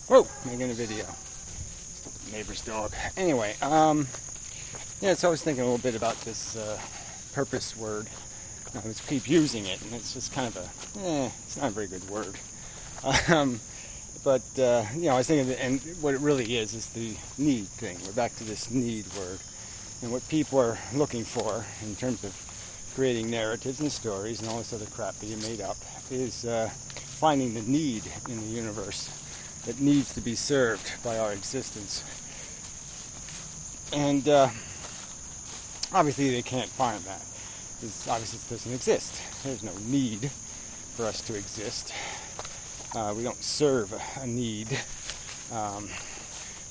Whoa, making a video. Neighbor's dog. Anyway, yeah, so I was thinking a little bit about this purpose word. I was keep using it, and it's just kind of it's not a very good word. But I was thinking, and what it really is the need thing. We're back to this need word. And what people are looking for in terms of creating narratives and stories and all this other crap that you made up is finding the need in the universe that needs to be served by our existence. And obviously they can't find that. Obviously it doesn't exist. There's no need for us to exist. We don't serve a need.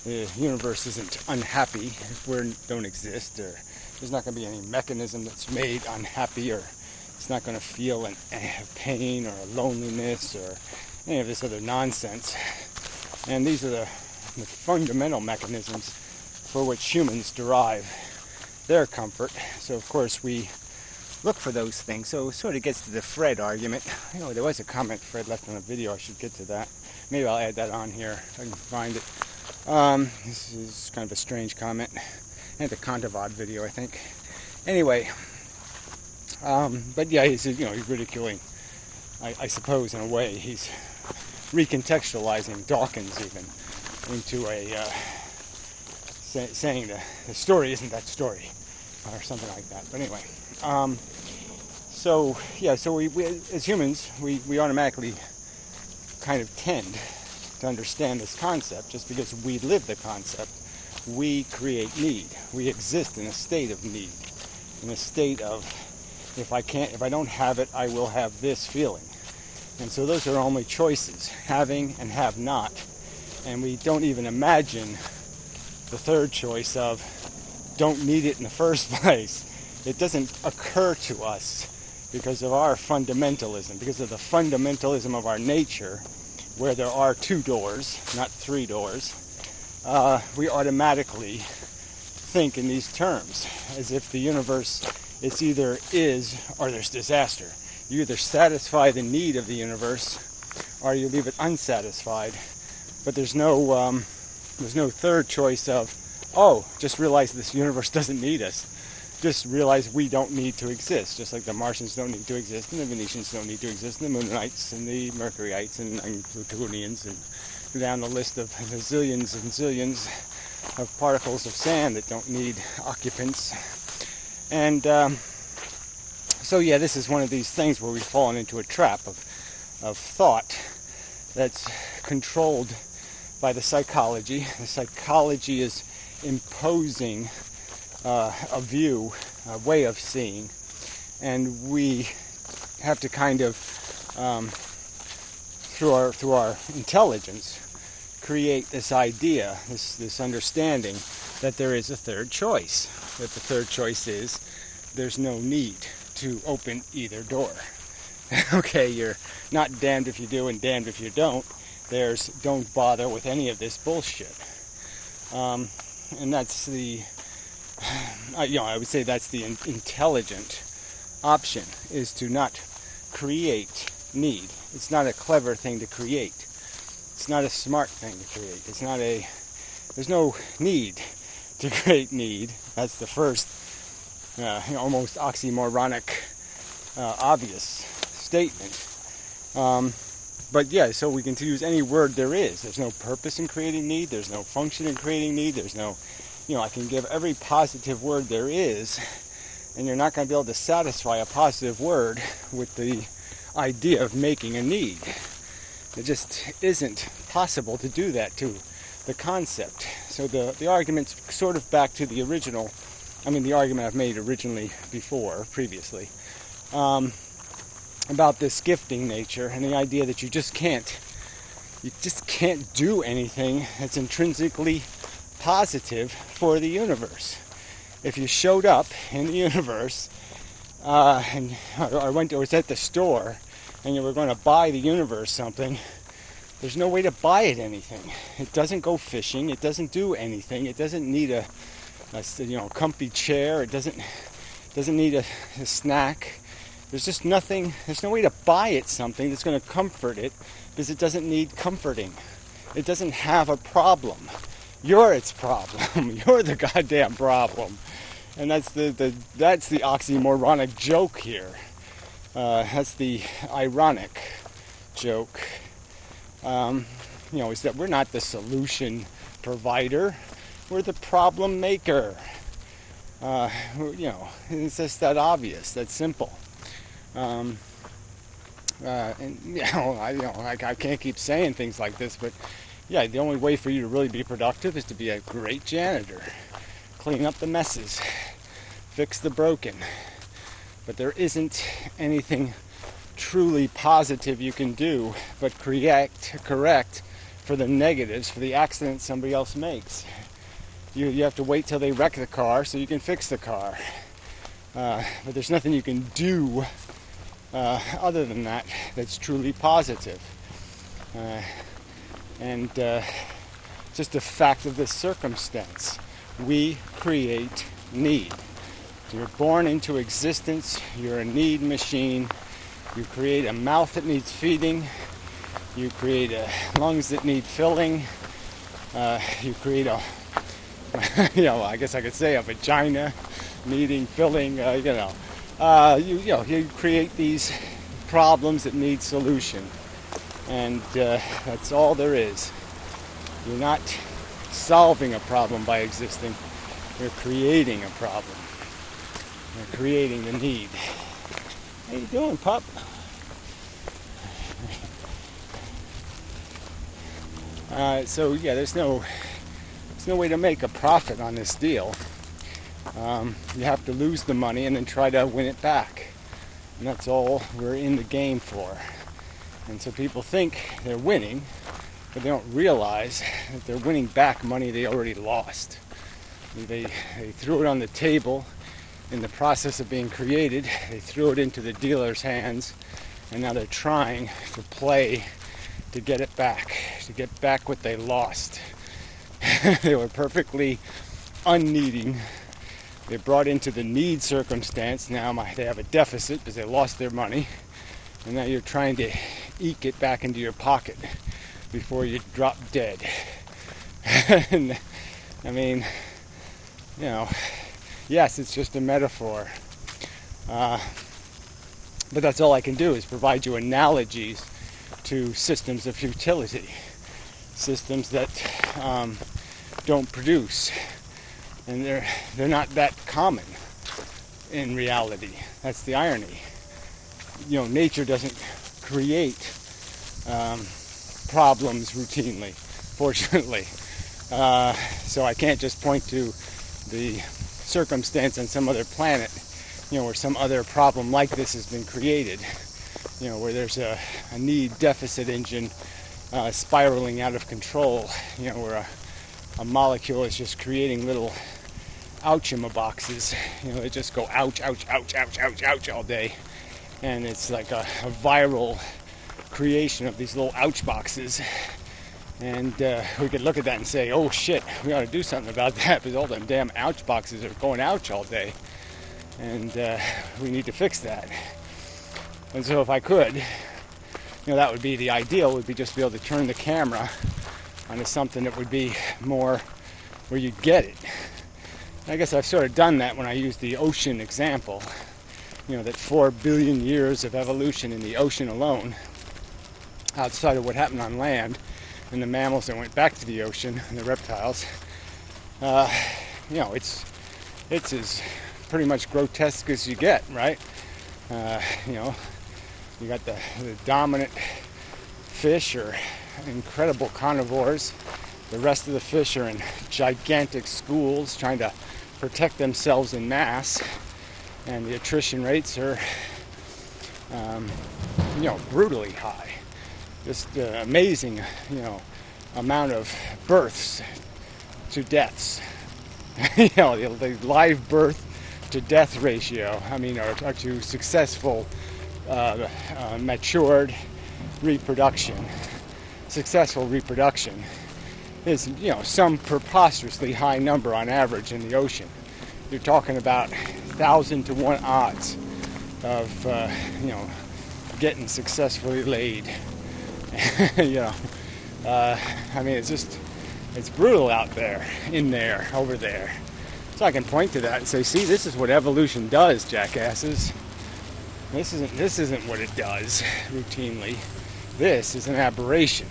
The universe isn't unhappy if we don't exist, or there's not going to be any mechanism that's made unhappy, or it's not going to feel a pain or a loneliness or any of this other nonsense. And these are the fundamental mechanisms for which humans derive their comfort. So of course we look for those things. So it sort of gets to the Fred argument. There was a comment Fred left on a video. I should get to that. Maybe I'll add that on here if I can find it. This is kind of a strange comment. And the Contavod video, I think. Anyway, but yeah, he's ridiculing. I suppose in a way he's recontextualizing Dawkins even into a saying the story isn't that story or something like that. But anyway, so we as humans we automatically kind of tend to understand this concept just because we live the concept. We create need. We exist in a state of need, in a state of if I don't have it, I will have this feeling. And so those are only choices, having and have not. And we don't even imagine the third choice of don't need it in the first place. It doesn't occur to us because of our fundamentalism, because of the fundamentalism of our nature, where there are two doors, not three doors. We automatically think in these terms, as if the universe, it's either is or there's disaster. You either satisfy the need of the universe or you leave it unsatisfied. But there's no third choice of, just realize this universe doesn't need us. Just realize we don't need to exist. Just like the Martians don't need to exist, and the Venetians don't need to exist, and the Moonites, and the Mercuryites, and Plutonians, and down the list of the zillions and zillions of particles of sand that don't need occupants. And so yeah, this is one of these things where we've fallen into a trap of thought that's controlled by the psychology. The psychology is imposing a view, a way of seeing, and we have to kind of, through our intelligence, create this idea, this understanding that there is a third choice. That the third choice is there's no need to open either door. Okay, you're not damned if you do and damned if you don't. There's don't bother with any of this bullshit. And that's I would say that's the intelligent option, is to not create need. It's not a clever thing to create. It's not a smart thing to create. There's no need to create need. That's the first almost oxymoronic obvious statement. But yeah, so we can use any word there is. There's no purpose in creating need. There's no function in creating need. There's no, I can give every positive word there is, and you're not going to be able to satisfy a positive word with the idea of making a need. It just isn't possible to do that to the concept. So the argument's sort of back to the original, the argument I've made previously, about this gifting nature and the idea that you just can't do anything that's intrinsically positive for the universe. If you showed up in the universe or was at the store and you were going to buy the universe something, there's no way to buy it anything. It doesn't go fishing. It doesn't do anything. It doesn't need a comfy chair. It doesn't need a snack. There's just nothing. There's no way to buy it something that's going to comfort it, because it doesn't need comforting. It doesn't have a problem. You're its problem. You're the goddamn problem. And that's the oxymoronic joke here. That's the ironic joke. Is that we're not the solution provider. We're the problem maker. It's just that obvious, that simple. I can't keep saying things like this, but yeah, the only way for you to really be productive is to be a great janitor. Clean up the messes, fix the broken. But there isn't anything truly positive you can do but correct for the negatives, for the accidents somebody else makes. You have to wait till they wreck the car so you can fix the car. But there's nothing you can do other than that that's truly positive. Just a fact of this circumstance. We create need. You're born into existence. You're a need machine. You create a mouth that needs feeding. You create lungs that need filling. You create I guess I could say a vagina needing filling. You create these problems that need solution, and that's all there is. You're not solving a problem by existing. You're creating a problem. You're creating the need. How you doing, pup? There's no way to make a profit on this deal. You have to lose the money and then try to win it back. And that's all we're in the game for. And so people think they're winning, but they don't realize that they're winning back money they already lost. They threw it on the table in the process of being created. They threw it into the dealer's hands, and now they're trying to play to get it back, to get back what they lost. They were perfectly unneeding. They brought into the need circumstance. Now they have a deficit because they lost their money. And now you're trying to eke it back into your pocket before you drop dead. And, yes, it's just a metaphor. But that's all I can do is provide you analogies to systems of futility. Systems that don't produce. And they're not that common in reality. That's the irony. Nature doesn't create problems routinely, fortunately. So I can't just point to the circumstance on some other planet, where some other problem like this has been created, where there's a need deficit engine spiraling out of control, where a molecule is just creating little ouchima boxes. They just go ouch, ouch, ouch, ouch, ouch, ouch all day. And it's like a viral creation of these little ouch boxes. And we could look at that and say, oh shit, we ought to do something about that because all them damn ouch boxes are going ouch all day. And we need to fix that. And so if I could, that would be the ideal, would be just be able to turn the camera onto something that would be more where you get it. I guess I've sort of done that when I used the ocean example. That 4 billion years of evolution in the ocean alone, outside of what happened on land, and the mammals that went back to the ocean, and the reptiles, it's as pretty much grotesque as you get, right? You got the dominant fish are incredible carnivores. The rest of the fish are in gigantic schools trying to protect themselves in mass. And the attrition rates are, brutally high. Just amazing, amount of births to deaths. The live birth to death ratio. Or to successful, matured reproduction. Successful reproduction is, some preposterously high number on average in the ocean. You're talking about 1,000 to 1 odds of, getting successfully laid. I mean, it's brutal out there, in there, over there. So I can point to that and say, see, this is what evolution does, jackasses. This isn't what it does routinely. This is an aberration.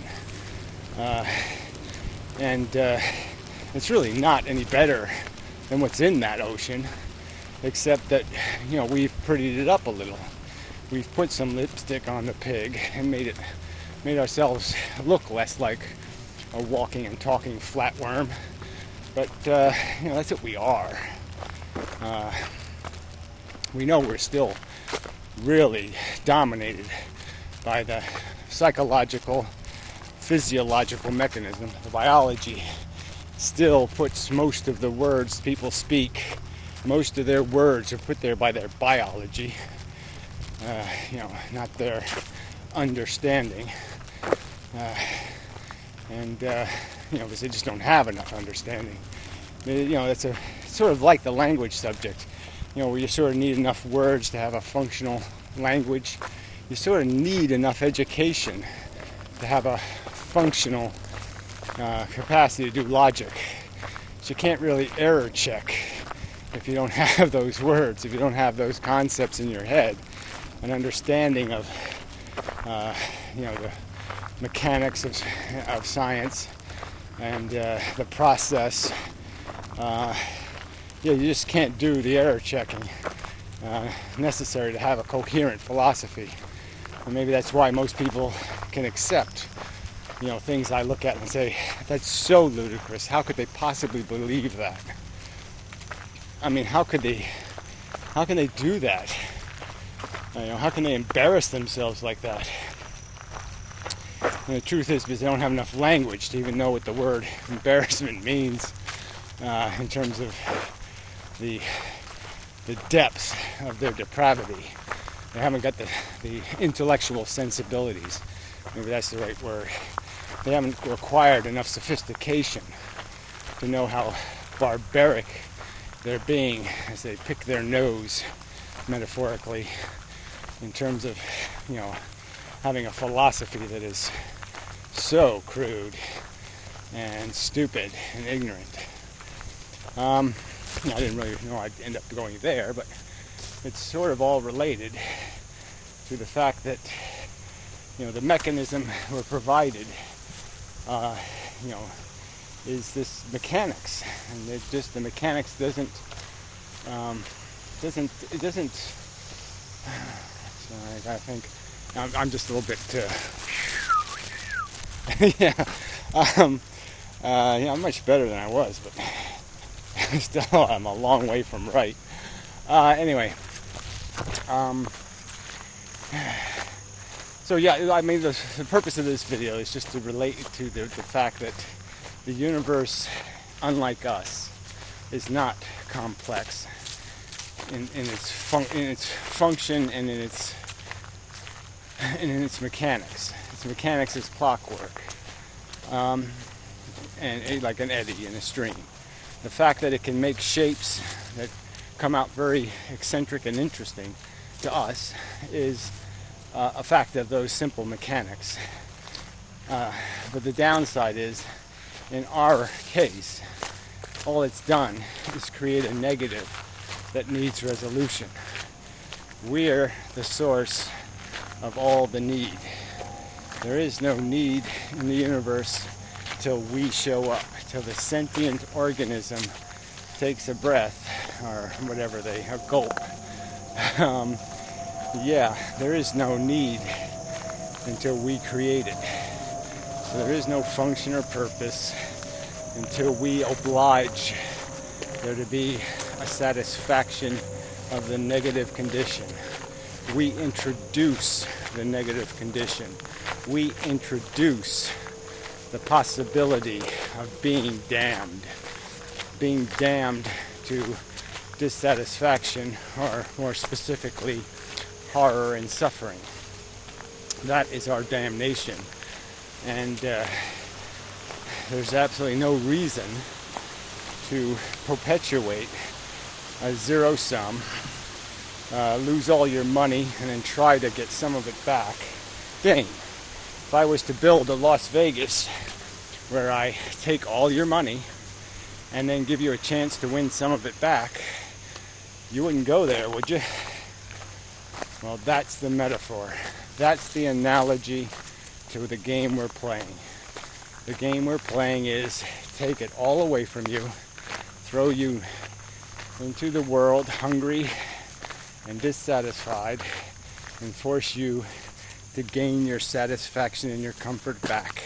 And it's really not any better than what's in that ocean, except that, you know, we've prettied it up a little. We've put some lipstick on the pig and made ourselves look less like a walking and talking flatworm. But you know, that's what we are. We know we're still really dominated by the psychological, physiological mechanism. The biology still puts most of the words people speak, most of their words are put there by their biology, you know, not their understanding. You know, because they just don't have enough understanding. You know, it's sort of like the language subject, you know, where you sort of need enough words to have a functional language. You sort of need enough education to have a functional capacity to do logic. So you can't really error check if you don't have those words, if you don't have those concepts in your head, an understanding of, you know, the mechanics of science and the process. Yeah, you just can't do the error checking necessary to have a coherent philosophy. And maybe that's why most people can accept, you know, things I look at and say, that's so ludicrous. How could they possibly believe that? I mean, how can they do that? You know, how can they embarrass themselves like that? And the truth is, because they don't have enough language to even know what the word embarrassment means in terms of the depths of their depravity. They haven't got the intellectual sensibilities. Maybe that's the right word. They haven't acquired enough sophistication to know how barbaric they're being as they pick their nose, metaphorically, in terms of, you know, having a philosophy that is so crude and stupid and ignorant. I didn't really know I'd end up going there, but it's sort of all related to the fact that, you know, the mechanism we're provided, you know, is this mechanics, and the mechanics doesn't. Sorry, I think I'm just a little bit. Yeah, yeah, I'm much better than I was, but still, I'm a long way from right. Anyway, so yeah, I mean, the purpose of this video is just to relate to the fact that the universe, unlike us, is not complex in its function and in its mechanics. Its mechanics is clockwork, and like an eddy in a stream. The fact that it can make shapes that come out very eccentric and interesting to us is a fact of those simple mechanics. But the downside is, in our case, all it's done is create a negative that needs resolution. We're the source of all the need. There is no need in the universe till we show up, till the sentient organism takes a breath, or whatever a gulp. Yeah, there is no need until we create it. So there is no function or purpose until we oblige there to be a satisfaction of the negative condition. We introduce the negative condition. We introduce the possibility of being damned to dissatisfaction, or more specifically, horror and suffering. That is our damnation. And there's absolutely no reason to perpetuate a zero-sum, lose all your money and then try to get some of it back game. if I was to build a Las Vegas where I take all your money and then give you a chance to win some of it back, you wouldn't go there, would you? Well, that's the metaphor. That's the analogy to the game we're playing. The game we're playing is take it all away from you, throw you into the world hungry and dissatisfied, and force you to gain your satisfaction and your comfort back.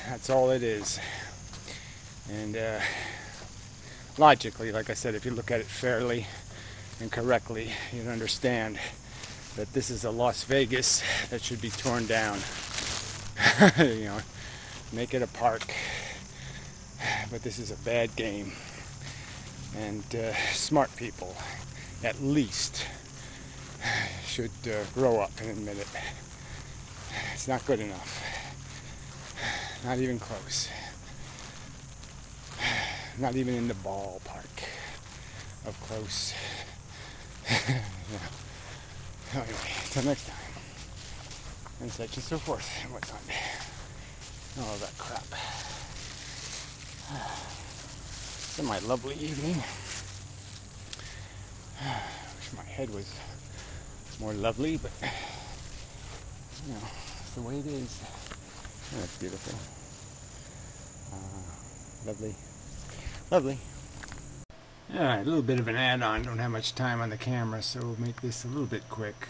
That's all it is. And logically, like I said, if you look at it fairly and correctly, you'd understand that this is a Las Vegas that should be torn down. You know, make it a park. But this is a bad game. And smart people, at least, should grow up and admit it. It's not good enough. Not even close. Not even in the ballpark of close. Yeah. Anyway, until next time. And such and so forth and whatnot. All that crap. It's my lovely evening. Wish my head was more lovely, but you know, it's the way it is. Oh, that's beautiful. Lovely. Lovely. Alright, a little bit of an add-on. Don't have much time on the camera, so we'll make this a little bit quick.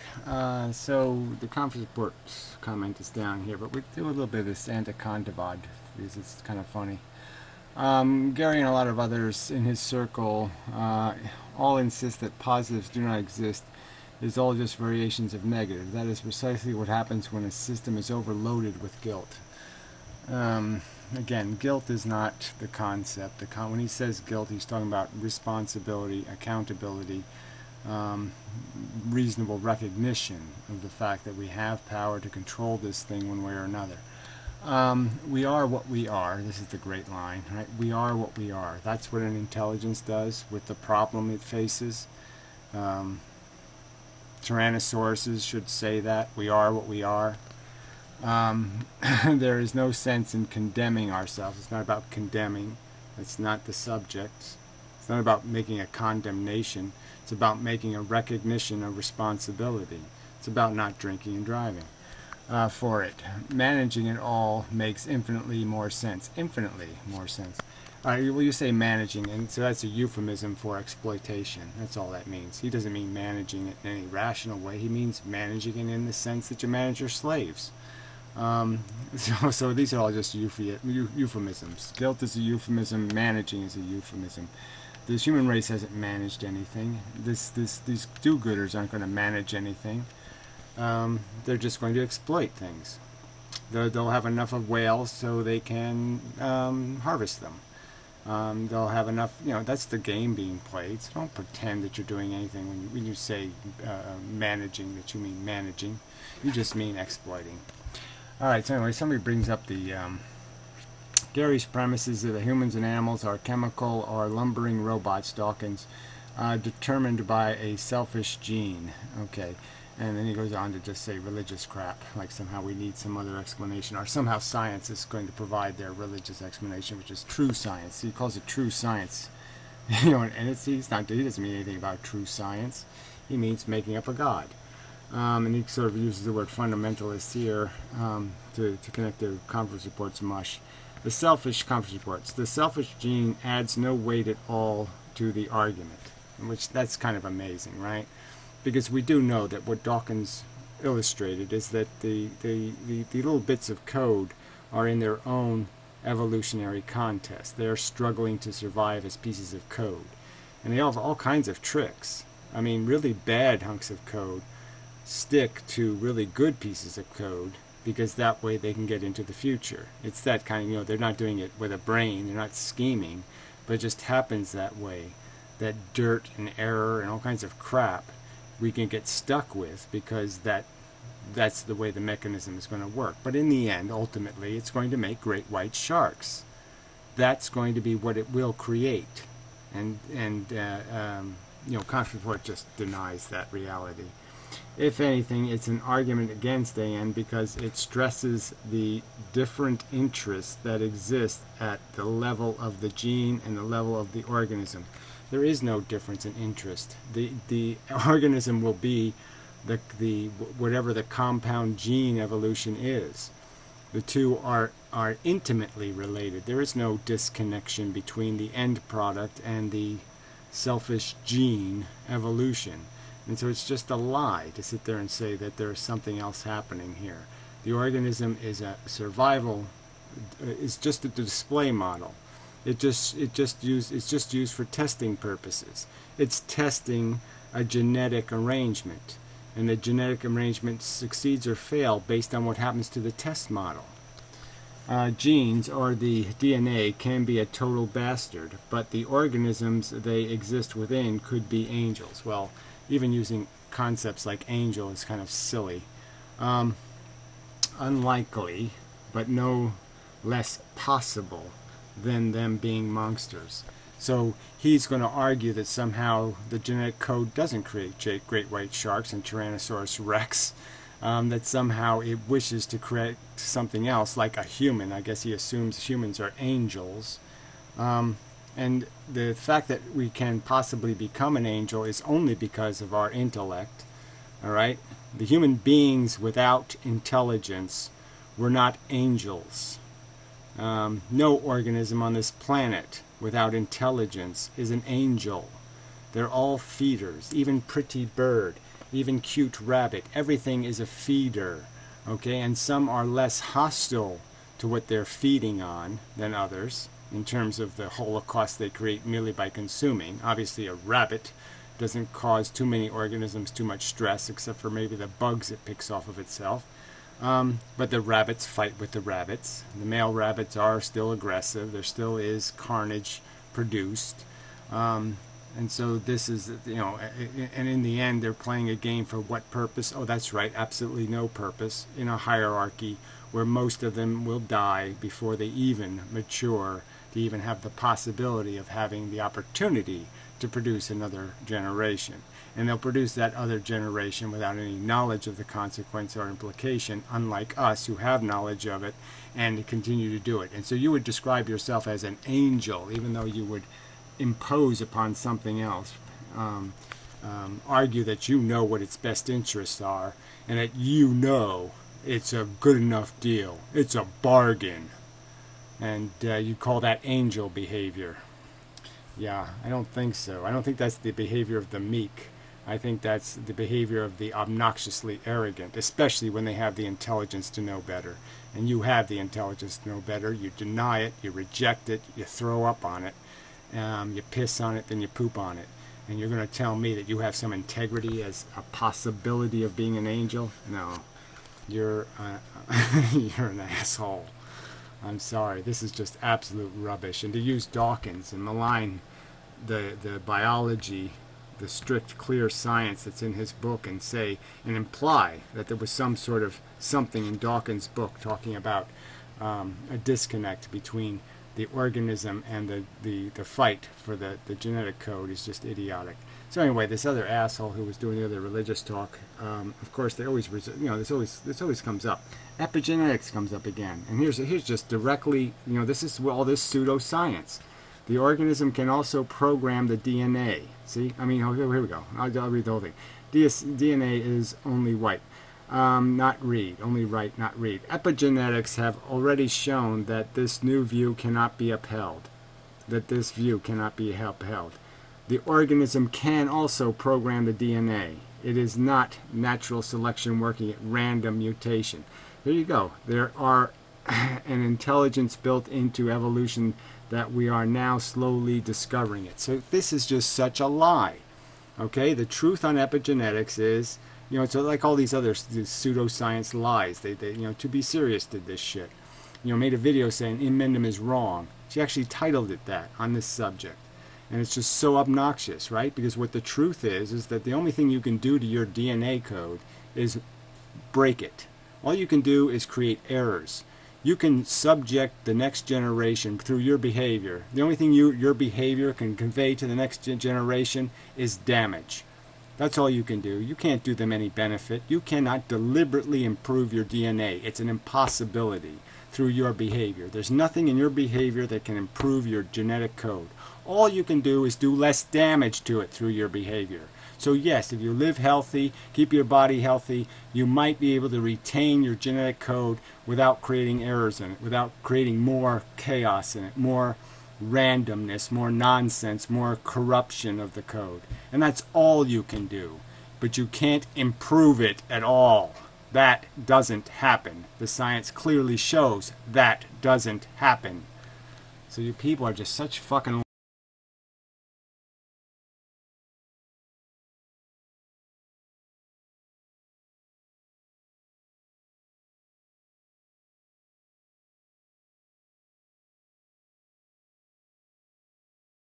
So the conference reports comment is down here, but we do a little bit of this anti-Kantavad because it's kind of funny. Gary and a lot of others in his circle all insist that positives do not exist. It's all just variations of negative. That is precisely what happens when a system is overloaded with guilt. Again, guilt is not the concept. When he says guilt, he's talking about responsibility, accountability, reasonable recognition of the fact that we have power to control this thing one way or another. We are what we are. This is the great line, right? We are what we are. That's what an intelligence does with the problem it faces. Tyrannosauruses should say that. We are what we are. There is no sense in condemning ourselves. It's not about condemning. It's not the subject. It's not about making a condemnation. It's about making a recognition of responsibility. It's about not drinking and driving for it. Managing it all makes infinitely more sense. Infinitely more sense. Well, you say managing, and so that's a euphemism for exploitation. That's all that means. He doesn't mean managing it in any rational way. He means managing it in the sense that you manage your slaves. So these are all just euphemisms. Guilt is a euphemism. Managing is a euphemism. The human race hasn't managed anything. These do-gooders aren't going to manage anything. They're just going to exploit things. They'll have enough of whales so they can harvest them. They'll have enough, that's the game being played. So don't pretend that you're doing anything when you say managing, that you mean managing. You just mean exploiting. Alright, so anyway, somebody brings up the Gary's premises that the humans and animals are chemical or lumbering robots, Dawkins, determined by a selfish gene. Okay. And then he goes on to just say religious crap, like somehow we need some other explanation, or somehow science is going to provide their religious explanation, which is true science. He calls it true science, and he doesn't mean anything about true science. He means making up a god, and he sort of uses the word fundamentalist here to connect the conference reports mush. The selfish conference reports. The selfish gene adds no weight at all to the argument, which that's kind of amazing, right? Because we do know that what Dawkins illustrated is that the little bits of code are in their own evolutionary contest. They're struggling to survive as pieces of code. And they have all kinds of tricks. I mean, really bad hunks of code stick to really good pieces of code because that way they can get into the future. It's that kind of, they're not doing it with a brain, they're not scheming, but it just happens that way. That dirt and error and all kinds of crap we can get stuck with because that's the way the mechanism is going to work. But in the end, ultimately, it's going to make great white sharks. That's going to be what it will create. And conference report just denies that reality. If anything, it's an argument against AN because it stresses the different interests that exist at the level of the gene and the level of the organism. There is no difference in interest. The organism will be the whatever the compound gene evolution is. The two are intimately related. There is no disconnection between the end product and the selfish gene evolution. And so it's just a lie to sit there and say that there's something else happening here. The organism is a survival, it's just a display model. It's just used for testing purposes. It's testing a genetic arrangement, and the genetic arrangement succeeds or fails based on what happens to the test model. Genes, or the DNA, can be a total bastard, but the organisms they exist within could be angels. Well, even using concepts like angel is kind of silly. Unlikely, but no less possible than them being monsters. So he's going to argue that somehow the genetic code doesn't create great white sharks and Tyrannosaurus rex, that somehow it wishes to create something else like a human. I guess he assumes humans are angels. And the fact that we can possibly become an angel is only because of our intellect. All right? The human beings without intelligence were not angels. No organism on this planet without intelligence is an angel. They're all feeders. Even pretty bird, even cute rabbit. Everything is a feeder. Okay? And some are less hostile to what they're feeding on than others, in terms of the holocaust they create merely by consuming. Obviously, a rabbit doesn't cause too many organisms too much stress, except for maybe the bugs it picks off of itself. But the rabbits fight with the rabbits. The male rabbits are still aggressive. There still is carnage produced. And so this is, and in the end, they're playing a game for what purpose? Oh, that's right, absolutely no purpose, in a hierarchy where most of them will die before they even mature to even have the possibility of having the opportunity to produce another generation. And they'll produce that other generation without any knowledge of the consequence or implication, unlike us who have knowledge of it and continue to do it. And so you would describe yourself as an angel, even though you would impose upon something else, argue that you know what its best interests are, and that you know it's a good enough deal. It's a bargain. And you call that angel behavior. Yeah, I don't think so. I don't think that's the behavior of the meek. I think that's the behavior of the obnoxiously arrogant, especially when they have the intelligence to know better. And you have the intelligence to know better. You deny it, you reject it, you throw up on it, you piss on it, then you poop on it. And you're going to tell me that you have some integrity as a possibility of being an angel? No. You're you're an asshole. I'm sorry. This is just absolute rubbish. And to use Dawkins and malign the biology, the strict, clear science that's in his book, and say and imply that there was some sort of something in Dawkins' book talking about a disconnect between the organism and the fight for the genetic code is just idiotic. So anyway, this other asshole who was doing the other religious talk, of course, they always, this always comes up. Epigenetics comes up again, and here's just directly, this is all this pseudoscience. The organism can also program the DNA. See, here we go. I'll read the whole thing. DNA is only white, not read, only write, not read. Epigenetics have already shown that this new view cannot be upheld. The organism can also program the DNA. It is not natural selection working at random mutation. There you go. There are an intelligence built into evolution that we are now slowly discovering it. So this is just such a lie. Okay, the truth on epigenetics is, it's like all these other pseudoscience lies. They To Be Serious did this shit. Made a video saying Emendum is wrong. She actually titled it that on this subject. And it's just so obnoxious, right? Because what the truth is that the only thing you can do to your DNA code is break it. All you can do is create errors. You can subject the next generation through your behavior. The only thing your behavior can convey to the next generation is damage. That's all you can do. You can't do them any benefit. You cannot deliberately improve your DNA. It's an impossibility through your behavior. There's nothing in your behavior that can improve your genetic code. All you can do is do less damage to it through your behavior. So yes, if you live healthy, keep your body healthy, you might be able to retain your genetic code without creating errors in it, without creating more chaos in it, more randomness, more nonsense, more corruption of the code. And that's all you can do. But you can't improve it at all. That doesn't happen. The science clearly shows that doesn't happen. So you people are just such fucking